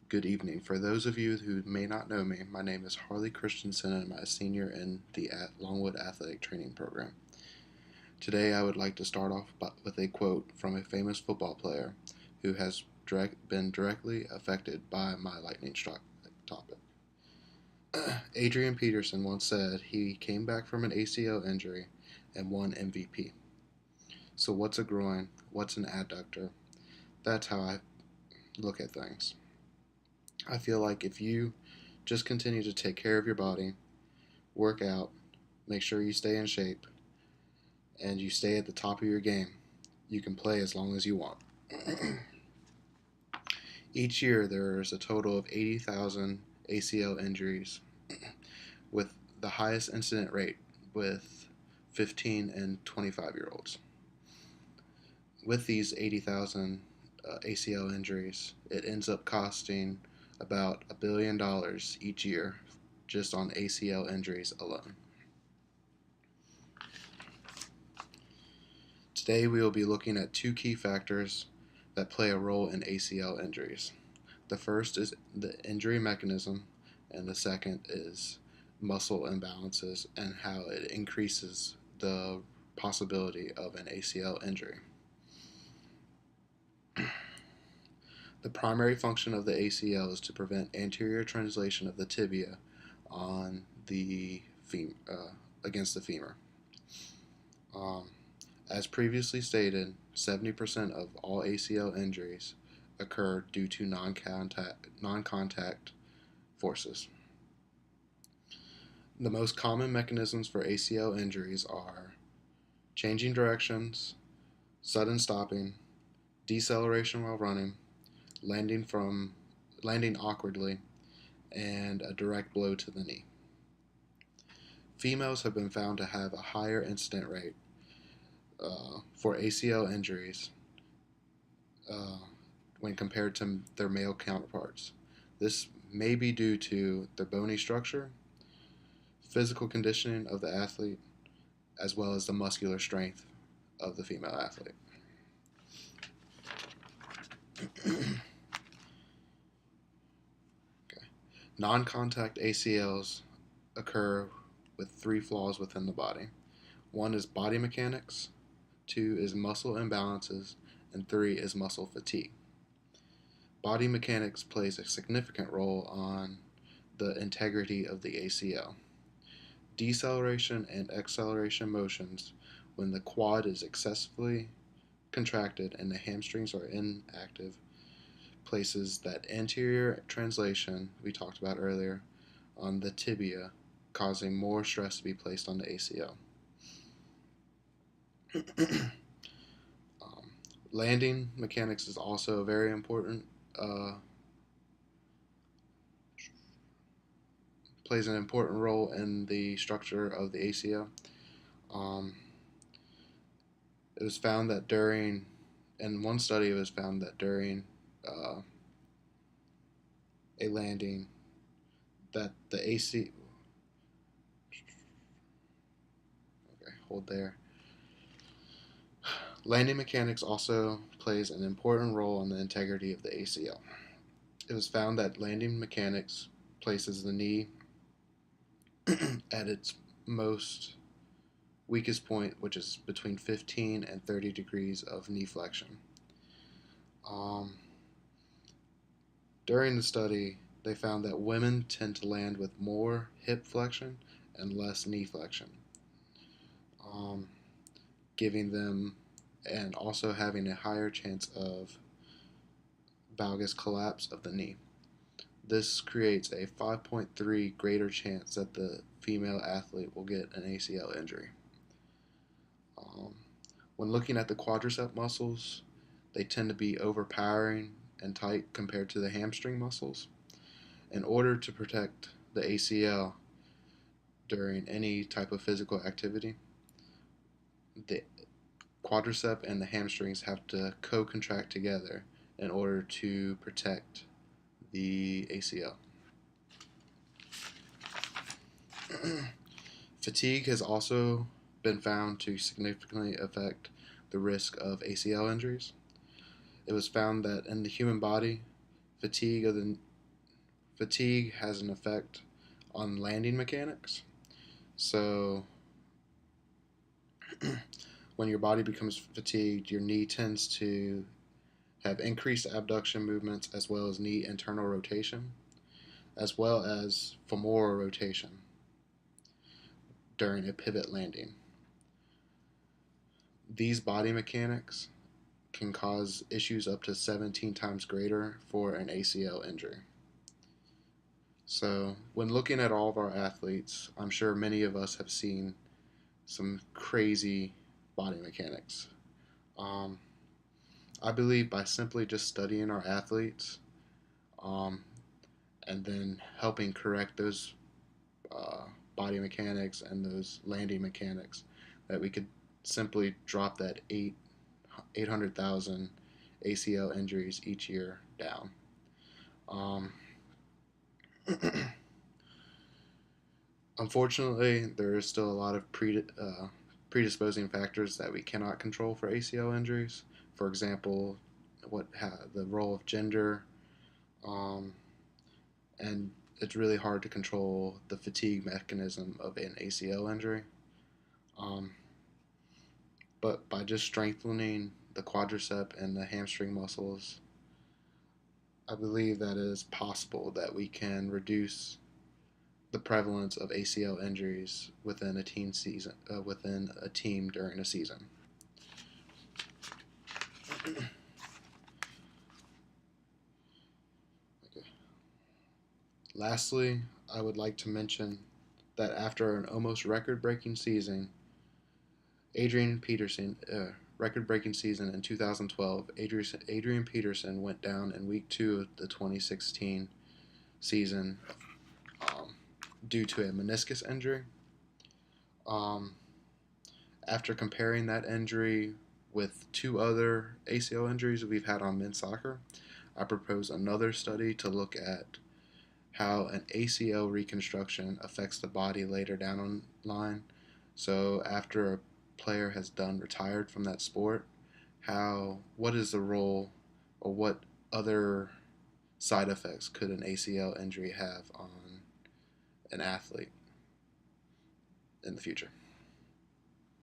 Good evening. For those of you who may not know me, my name is Harley Christensen and I'm a senior in the Longwood Athletic Training Program. Today I would like to start off with a quote from a famous football player who has been directly affected by my lightning strike topic. Adrian Peterson once said he came back from an ACL injury and won MVP. So what's a groin? What's an adductor? That's how I look at things. I feel like if you just continue to take care of your body, work out, make sure you stay in shape, and you stay at the top of your game, you can play as long as you want. Each year, there is a total of 80,000 ACL injuries, with the highest incident rate with 15 and 25-year-olds. With these 80,000 ACL injuries, it ends up costing about $1 billion each year just on ACL injuries alone. Today we will be looking at two key factors that play a role in ACL injuries. The first is the injury mechanism, and the second is muscle imbalances and how it increases the possibility of an ACL injury. The primary function of the ACL is to prevent anterior translation of the tibia on the against the femur. As previously stated, 70% of all ACL injuries occur due to non-contact forces. The most common mechanisms for ACL injuries are changing directions, sudden stopping, deceleration while running, landing awkwardly, and a direct blow to the knee. Females have been found to have a higher incident rate for ACL injuries when compared to their male counterparts. This may be due to their bony structure, physical conditioning of the athlete, as well as the muscular strength of the female athlete. Non-contact ACLs occur with three flaws within the body. One is body mechanics, two is muscle imbalances, and three is muscle fatigue. Body mechanics plays a significant role on the integrity of the ACL. Deceleration and acceleration motions when the quad is excessively contracted and the hamstrings are inactive places that anterior translation we talked about earlier on the tibia, causing more stress to be placed on the ACL. Landing mechanics is also very important. Plays an important role in the structure of the ACL. It was found that in one study, it was found that during a landing, that the AC. Okay, hold there. Landing mechanics also plays an important role in the integrity of the ACL. It was found that landing mechanics places the knee at its most weakest point, which is between 15 and 30 degrees of knee flexion. During the study, they found that women tend to land with more hip flexion and less knee flexion, giving them and also having a higher chance of valgus collapse of the knee. This creates a 5.3 greater chance that the female athlete will get an ACL injury. When looking at the quadricep muscles, they tend to be overpowering and tight compared to the hamstring muscles. In order to protect the ACL during any type of physical activity, the quadricep and the hamstrings have to co-contract together in order to protect the ACL. Fatigue has also been found to significantly affect the risk of ACL injuries. It was found that in the human body, fatigue fatigue has an effect on landing mechanics. So, when your body becomes fatigued, your knee tends to have increased abduction movements as well as knee internal rotation, as well as femoral rotation during a pivot landing. These body mechanics can cause issues up to 17 times greater for an ACL injury. So, when looking at all of our athletes, I'm sure many of us have seen some crazy body mechanics. Um, I believe by simply just studying our athletes um, and then helping correct those uh, body mechanics and those landing mechanics, that we could simply drop that 800,000 ACL injuries each year down. Um, Unfortunately, there is still a lot of predisposing factors that we cannot control for ACL injuries. For example, the role of gender, um, and it's really hard to control the fatigue mechanism of an ACL injury. Um, but by just strengthening the quadricep and the hamstring muscles, I believe that it is possible that we can reduce the prevalence of ACL injuries within a team during a season. Okay. Lastly, I would like to mention that after an almost record-breaking season, Adrian Peterson, record-breaking season in 2012, Adrian Peterson went down in Week 2 of the 2016 season um, due to a meniscus injury. Um, After comparing that injury with two other ACL injuries we've had on men's soccer, I propose another study to look at how an ACL reconstruction affects the body later down on line. So after a player has retired from that sport, what is the role, or what other side effects could an ACL injury have on an athlete in the future?